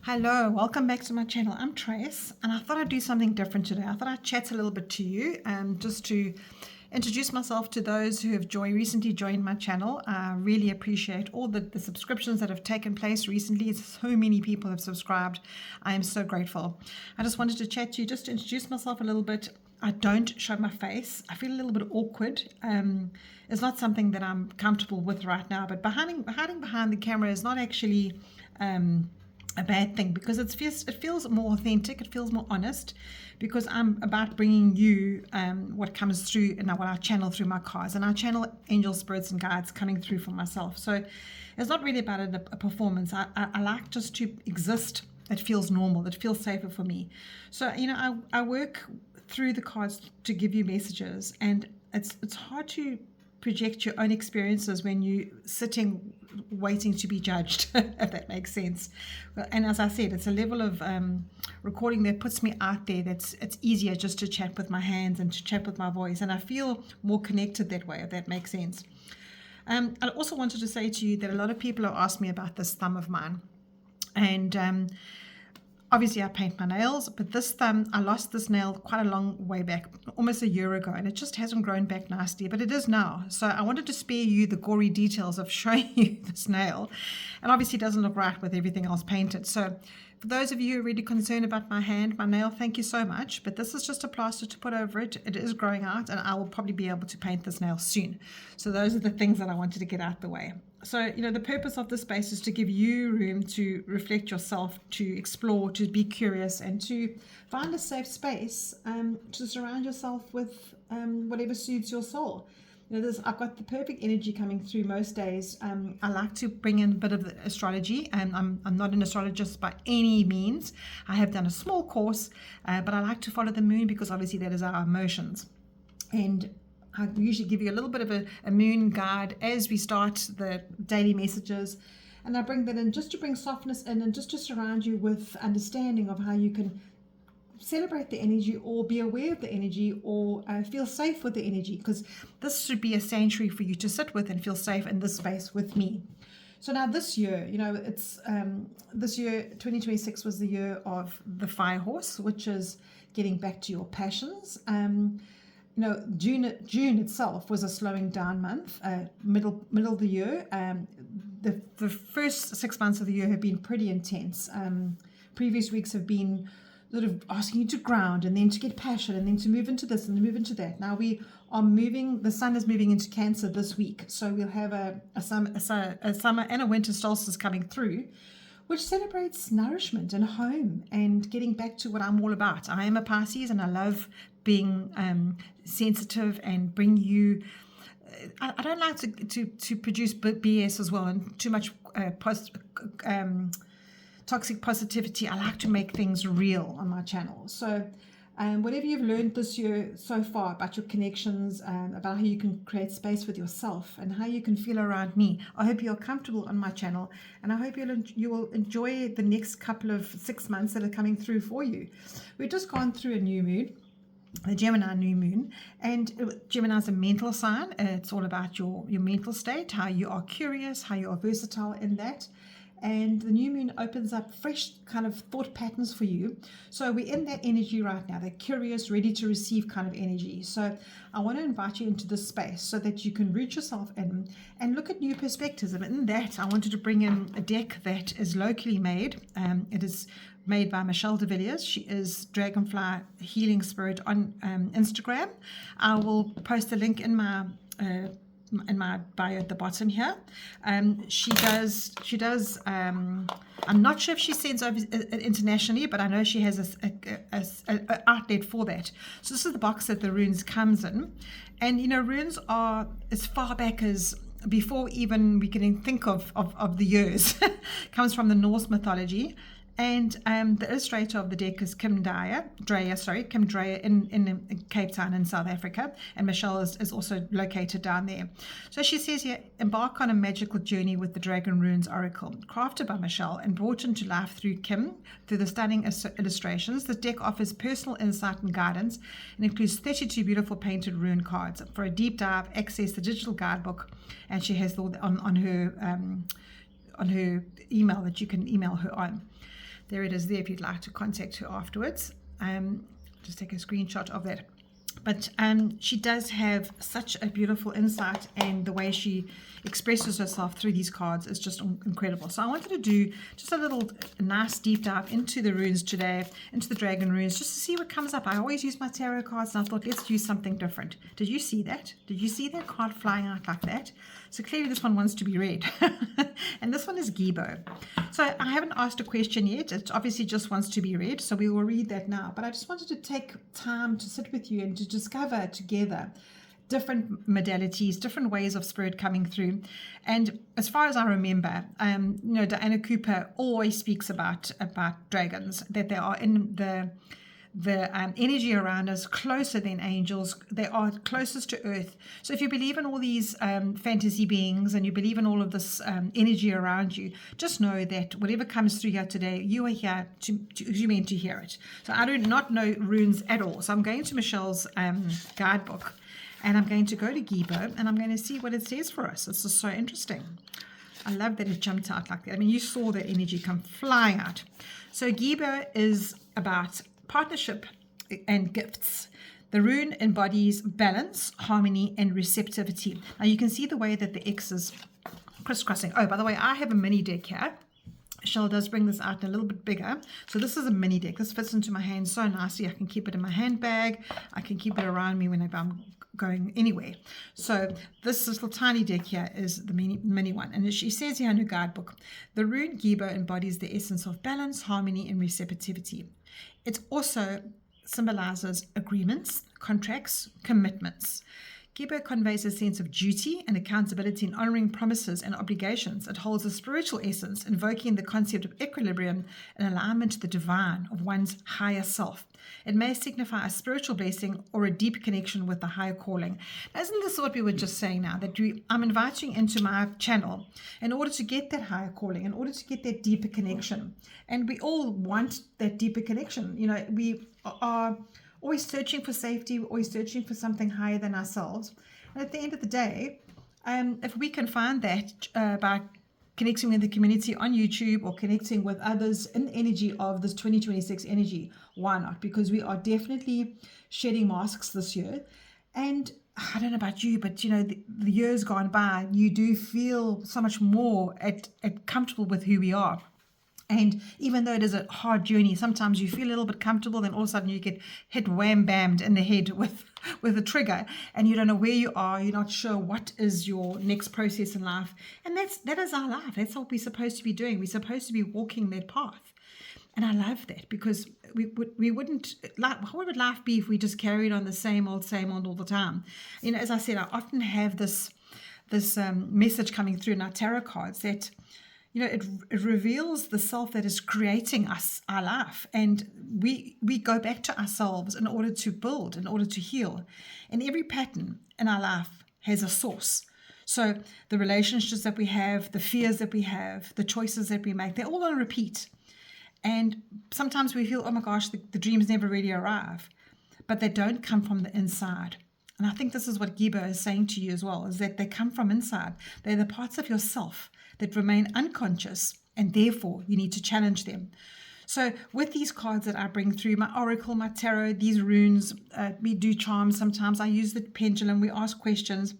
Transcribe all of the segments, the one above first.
Hello, welcome back to my channel. I'm Trace, and I thought I'd do something different today. I thought I'd chat a little bit to you, just to introduce myself to those who have recently joined my channel. I really appreciate all the subscriptions that have taken place recently. So many people have subscribed. I am so grateful. I just wanted to chat to you, just to introduce myself a little bit. I don't show my face. I feel a little bit awkward. It's not something that I'm comfortable with right now, but hiding behind the camera is not actually a bad thing, because it feels more authentic, it feels more honest, because I'm about bringing you what comes through in our channel through my cards, and our channel angel spirits and guides coming through for myself. So it's not really about a performance. I like just to exist. It feels normal, it feels safer for me. So I work through the cards to give you messages, and it's hard to project your own experiences when you're sitting waiting to be judged, if that makes sense. And as I said, it's a level of recording that puts me out there. It's easier just to chat with my hands and to chat with my voice, and I feel more connected that way, if that makes sense. I also wanted to say to you that a lot of people have asked me about this thumb of mine, and obviously I paint my nails, but this thumb, I lost this nail quite a long way back, almost a year ago, and it just hasn't grown back nicely, but it is now. So I wanted to spare you the gory details of showing you this nail, and obviously it doesn't look right with everything else painted. So for those of you who are really concerned about my nail, thank you so much, but this is just a plaster to put over it. It is growing out, and I will probably be able to paint this nail soon. So those are the things that I wanted to get out the way. So, the purpose of this space is to give you room to reflect yourself, to explore, to be curious, and to find a safe space to surround yourself with whatever suits your soul. I've got the perfect energy coming through most days. I like to bring in a bit of the astrology, and I'm not an astrologist by any means. I have done a small course, but I like to follow the moon, because obviously that is our emotions. And I usually give you a little bit of a moon guide as we start the daily messages, and I bring that in just to bring softness in, and just to surround you with understanding of how you can celebrate the energy, or be aware of the energy, or feel safe with the energy, because this should be a sanctuary for you to sit with and feel safe in this space with me. So now this year, it's this year 2026 was the year of the fire horse, which is getting back to your passions. June itself was a slowing down month. Middle of the year, the first 6 months of the year have been pretty intense. Previous weeks have been sort of asking you to ground, and then to get passion, and then to move into this and to move into that. Now we are moving. The sun is moving into Cancer this week, so we'll have a summer and a winter solstice coming through, which celebrates nourishment and home and getting back to what I'm all about. I am a Pisces, and I love being sensitive and bring you. I don't like to produce BS as well, and too much toxic positivity. I like to make things real on my channel. So whatever you've learned this year so far about your connections, about how you can create space with yourself, and how you can feel around me, I hope you're comfortable on my channel, and I hope you will enjoy the next couple of 6 months that are coming through for you. We've just gone through a new moon, the Gemini new moon, and Gemini is a mental sign. It's all about your mental state, how you are curious, how you are versatile in that. And the new moon opens up fresh kind of thought patterns for you. So we're in that energy right now, that curious, ready to receive kind of energy. So I want to invite you into this space so that you can root yourself in and look at new perspectives. And in that, I wanted to bring in a deck that is locally made. It is made by Michelle de Villiers. She is Dragonfly Healing Spirit on Instagram. I will post a link in my bio at the bottom here. She does I'm not sure if she sends over internationally, but I know she has an outlet for that. So this is the box that the runes comes in, and runes are as far back as before even we can think of the years. Comes from the Norse mythology. And the illustrator of the deck is Kim Dreyer in Cape Town in South Africa, and Michelle is also located down there. So she says here, embark on a magical journey with the Dragon Runes Oracle, crafted by Michelle and brought into life through Kim through the stunning illustrations. The deck offers personal insight and guidance and includes 32 beautiful painted rune cards. For a deep dive, access the digital guidebook, and she has on her email that you can email her on. There it is there if you'd like to contact her afterwards. Just take a screenshot of that. But she does have such a beautiful insight, and the way she expresses herself through these cards is just incredible. So I wanted to do just a little nice deep dive into the runes today, into the dragon runes, just to see what comes up. I always use my tarot cards, and I thought, let's do something different. Did you see that? Did you see that card flying out like that? So clearly this one wants to be read. And this one is Gibo. So I haven't asked a question yet. It obviously just wants to be read. So we will read that now. But I just wanted to take time to sit with you and to discover together different modalities, different ways of spirit coming through. And as far as I remember, Diana Cooper always speaks about dragons, that they are in the energy around us, closer than angels. They are closest to earth. So if you believe in all these fantasy beings, and you believe in all of this energy around you, just know that whatever comes through here today, you are here you're meant to hear it. So I do not know runes at all. So I'm going to Michelle's guidebook, and I'm going to go to Gibo, and I'm going to see what it says for us. This is so interesting. I love that it jumped out like that. I mean, you saw that energy come flying out. So Gibo is about partnership and gifts. The rune embodies balance, harmony, and receptivity. Now you can see the way that the X is crisscrossing. Oh, by the way, I have a mini deck here. Michelle does bring this out a little bit bigger. So this is a mini deck. This fits into my hand so nicely. I can keep it in my handbag. I can keep it around me whenever I'm going anywhere. So this little tiny deck here is the mini one. And she says here in her guidebook, the rune Gibo embodies the essence of balance, harmony, and receptivity. It also symbolizes agreements, contracts, commitments. Gibo conveys a sense of duty and accountability in honoring promises and obligations. It holds a spiritual essence, invoking the concept of equilibrium and alignment to the divine of one's higher self. It may signify a spiritual blessing or a deep connection with the higher calling. Now, isn't this what we were just saying now? That I'm inviting you into my channel in order to get that higher calling, in order to get that deeper connection. And we all want that deeper connection. You know, we are always searching for safety, we're always searching for something higher than ourselves. And at the end of the day, if we can find that by connecting with the community on YouTube or connecting with others in the energy of this 2026 energy, why not? Because we are definitely shedding masks this year. And I don't know about you, but the years gone by, you do feel so much more at comfortable with who we are. And even though it is a hard journey, sometimes you feel a little bit comfortable, then all of a sudden you get hit wham-bammed in the head with a trigger, and you don't know where you are. You're not sure what is your next process in life. And that is our life. That's what we're supposed to be doing. We're supposed to be walking that path. And I love that, because we wouldn't, how would life be if we just carried on the same old all the time? As I said, I often have this message coming through in our tarot cards that it reveals the self that is creating us, our life. And we go back to ourselves in order to build, in order to heal. And every pattern in our life has a source. So the relationships that we have, the fears that we have, the choices that we make, they're all on repeat. And sometimes we feel, oh my gosh, the dreams never really arrive. But they don't come from the inside. And I think this is what Gibo is saying to you as well, is that they come from inside. They're the parts of yourself that remain unconscious, and therefore you need to challenge them. So with these cards that I bring through, my oracle, my tarot, these runes, we do charms sometimes. I use the pendulum, we ask questions.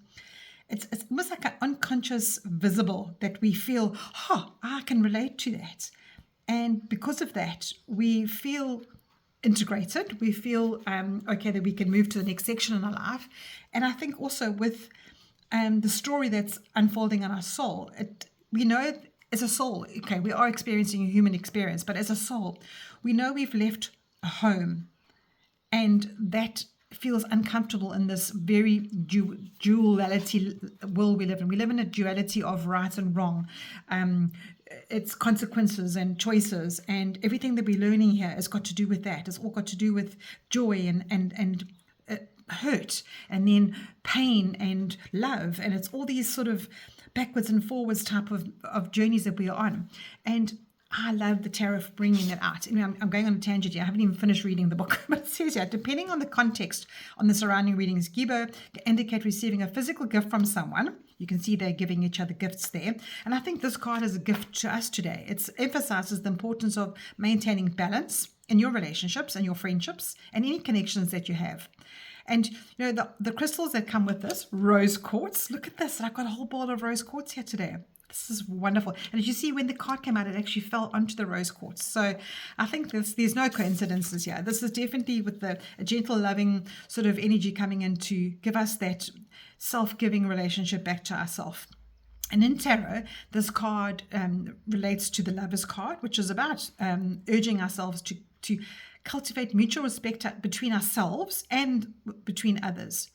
It's almost like an unconscious visible that we feel, I can relate to that. And because of that, we feel integrated. We feel, okay, that we can move to the next section in our life. And I think also with the story that's unfolding in our soul, we know as a soul, okay, we are experiencing a human experience, but as a soul, we know we've left a home, and that feels uncomfortable in this very duality world we live in. We live in a duality of right and wrong. It's consequences and choices, and everything that we're learning here has got to do with that. It's all got to do with joy and hurt, and then pain and love, and it's all these sort of backwards and forwards type of journeys that we are on. And I love the tarot for bringing it out. I'm going on a tangent here. I haven't even finished reading the book, but it says here, depending on the context on the surrounding readings, Gibo can indicate receiving a physical gift from someone. You can see they're giving each other gifts there. And I think this card is a gift to us today. It emphasizes the importance of maintaining balance in your relationships and your friendships and any connections that you have. And you know, the crystals that come with this, rose quartz. Look at this. I've got a whole ball of rose quartz here today. This is wonderful. And as you see, when the card came out, it actually fell onto the rose quartz. So I think there's no coincidences here. This is definitely with a gentle, loving sort of energy coming in to give us that self-giving relationship back to ourselves. And in tarot, this card relates to the Lover's card, which is about urging ourselves to cultivate mutual respect between ourselves and between others.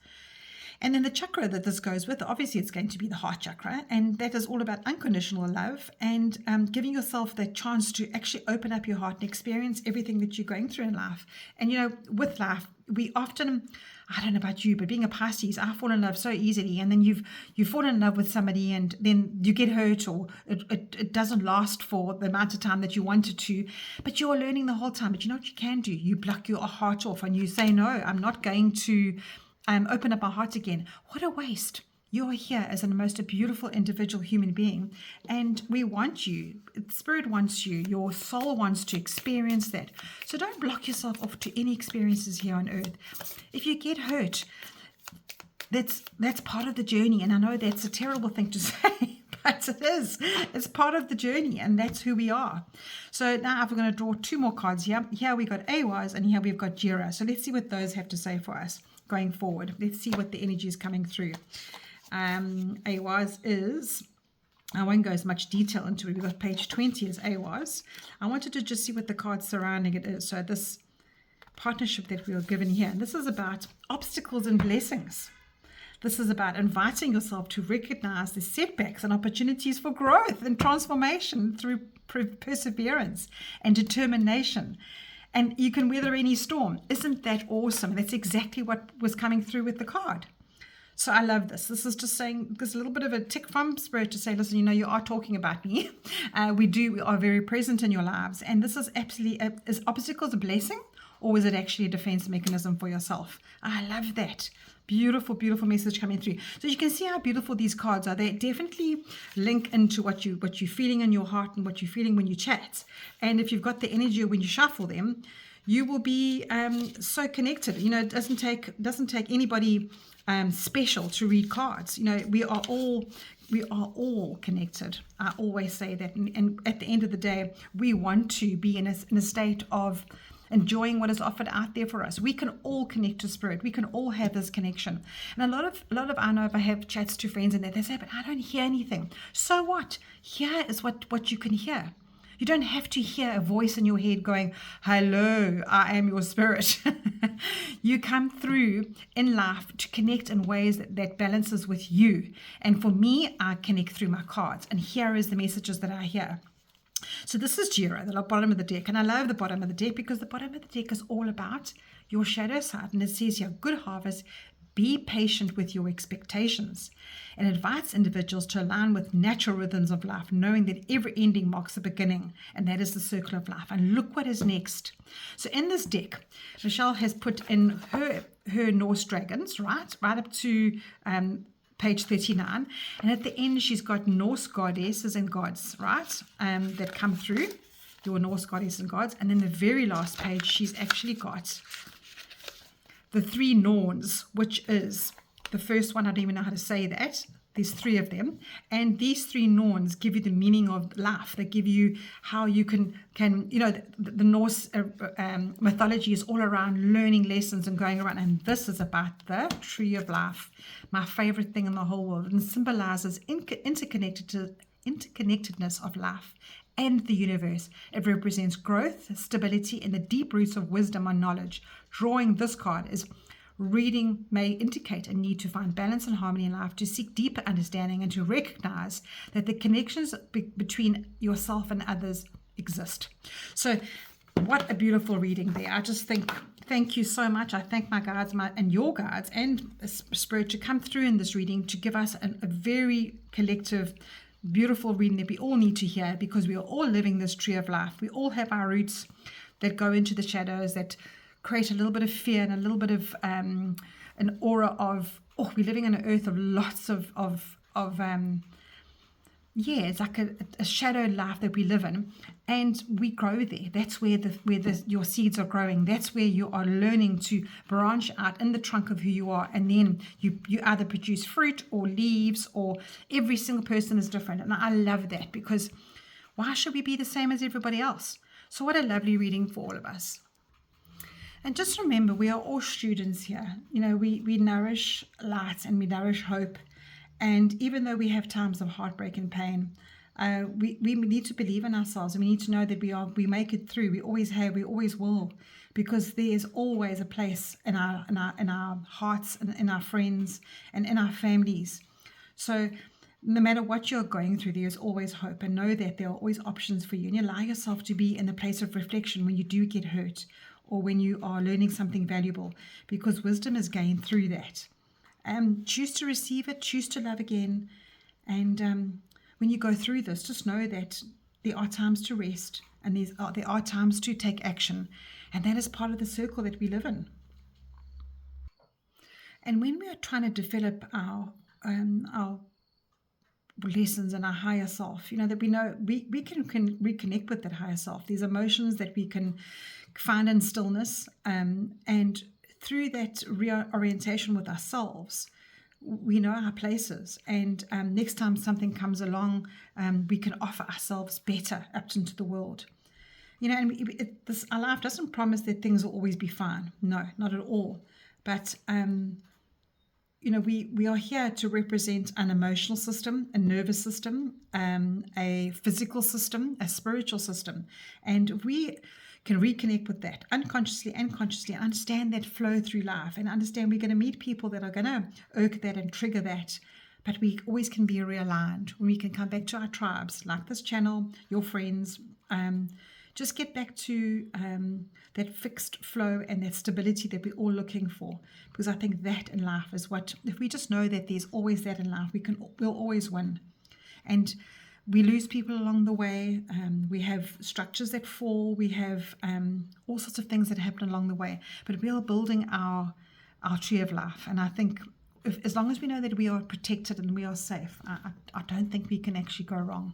And then the chakra that this goes with, obviously it's going to be the heart chakra, and that is all about unconditional love and giving yourself that chance to actually open up your heart and experience everything that you're going through in life. And you know, with life, we often, I don't know about you, but being a Pisces, I fall in love so easily, and then you fall in love with somebody and then you get hurt, or it doesn't last for the amount of time that you wanted to, but you're learning the whole time. But you know what you can do? You block your heart off and you say, no, I'm not going to open up my heart again. What a waste. You're here as the most beautiful individual human being, and we want you. Spirit wants you. Your soul wants to experience that. So don't block yourself off to any experiences here on earth. If you get hurt, that's part of the journey. And I know that's a terrible thing to say, but it is. It's part of the journey, and that's who we are. So now I'm going to draw two more cards here. Here we got Awaz, and here we've got Jira. So let's see what those have to say for us going forward. Let's see what the energy is coming through. Awaz is, I won't go as much detail into it. We've got page 20 as Awaz. I wanted to just see what the card surrounding it is. So this partnership that we were given here, and this is about obstacles and blessings. This is about inviting yourself to recognize the setbacks and opportunities for growth and transformation through perseverance and determination. And you can weather any storm. Isn't that awesome? That's exactly what was coming through with the card. So I love this. This is just saying, there's a little bit of a tick from Spirit to say, listen, you know, you are talking about me. We are very present in your lives. And this is absolutely, is obstacles a blessing, or is it actually a defense mechanism for yourself? I love that. Beautiful, beautiful message coming through. So you can see how beautiful these cards are. They definitely link into what you're feeling in your heart and what you're feeling when you chat. And if you've got the energy when you shuffle them, you will be so connected. You know, it doesn't take anybody special to read cards. You know, we are all connected. I always say that. And at the end of the day, we want to be in a state of enjoying what is offered out there for us. We can all connect to Spirit. We can all have this connection. And a lot of I know, if I have chats to friends and they say, but I don't hear anything. So what? Here is what you can hear. You don't have to hear a voice in your head going, hello, I am your spirit. You come through in life to connect in ways that balances with you. And for me, I connect through my cards. And here is the messages that I hear. So this is Jira, the bottom of the deck. And I love the bottom of the deck because the bottom of the deck is all about your shadow side. And it says here, good harvest, be patient with your expectations. And invites individuals to align with natural rhythms of life, knowing that every ending marks a beginning. And that is the circle of life. And look what is next. So in this deck, Michelle has put in her Norse dragons, right up to page 39, and at the end she's got Norse goddesses and gods, right, that come through, your Norse goddesses and gods. And then the very last page she's actually got the three Norns, which is the first one. I don't even know how to say that. There's three of them, and these three Norns give you the meaning of life. They give you how you can you know, the Norse mythology is all around learning lessons and going around, and this is about the tree of life, my favorite thing in the whole world, and symbolizes interconnectedness of life and the universe. It represents growth, stability, and the deep roots of wisdom and knowledge. Drawing this card is reading may indicate a need to find balance and harmony in life, to seek deeper understanding, and to recognize that the connections between yourself and others exist. So what a beautiful reading there. I just think, thank you so much. I thank my guides and your guides and Spirit to come through in this reading to give us a very collective, beautiful reading that we all need to hear, because we are all living this tree of life. We all have our roots that go into the shadows, that create a little bit of fear and a little bit of an aura of, we're living on an earth of lots of it's like a shadowed life that we live in, and we grow there. That's where your seeds are growing. That's where you are learning to branch out in the trunk of who you are, and then you either produce fruit or leaves, or every single person is different. And I love that, because why should we be the same as everybody else? So what a lovely reading for all of us. And just remember, we are all students here. We nourish light and we nourish hope. And even though we have times of heartbreak and pain, we need to believe in ourselves, and we need to know that we make it through. We always have, we always will, because there is always a place in our hearts, and in our friends, and in our families. So no matter what you're going through, there is always hope, and know that there are always options for you. And you allow yourself to be in the place of reflection when you do get hurt, or when you are learning something valuable, because wisdom is gained through that. Choose to receive it, choose to love again. And when you go through this, just know that there are times to rest, and there are times to take action. And that is part of the circle that we live in. And when we are trying to develop our lessons and our higher self, that we know we can reconnect with that higher self. These emotions that we can find in stillness, and through that reorientation with ourselves, we know our places, and next time something comes along, we can offer ourselves better out into the world. And our life doesn't promise that things will always be fine. No, not at all. But we are here to represent an emotional system, a nervous system, a physical system, a spiritual system, and we can reconnect with that unconsciously and consciously, and understand that flow through life, and understand we're going to meet people that are going to irk that and trigger that, but we always can be realigned when we can come back to our tribes, like this channel, your friends. Just get back to that fixed flow and that stability that we're all looking for, because I think that in life is what, if we just know that there's always that in life, we'll always win. And we lose people along the way. We have structures that fall. We have all sorts of things that happen along the way. But we are building our tree of life. And I think as long as we know that we are protected and we are safe, I don't think we can actually go wrong.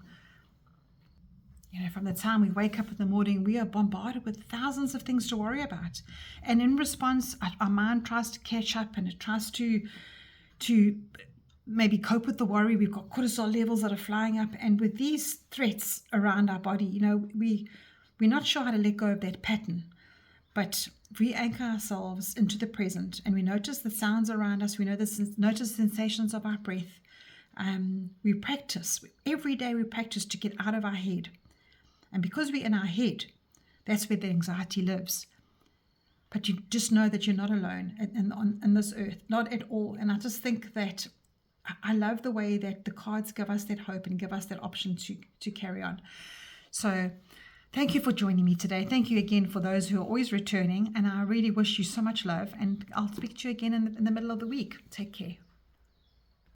From the time we wake up in the morning, we are bombarded with thousands of things to worry about. And in response, our mind tries to catch up, and it tries to maybe cope with the worry. We've got cortisol levels that are flying up, and with these threats around our body, we're not sure how to let go of that pattern. But if we anchor ourselves into the present, and we notice the sounds around us, we notice the sensations of our breath, we practice every day. We practice to get out of our head, and because we're in our head, that's where the anxiety lives. But you just know that you're not alone in this earth, not at all. And I just think that I love the way that the cards give us that hope and give us that option to carry on. So thank you for joining me today. Thank you again for those who are always returning. And I really wish you so much love. And I'll speak to you again in the middle of the week. Take care.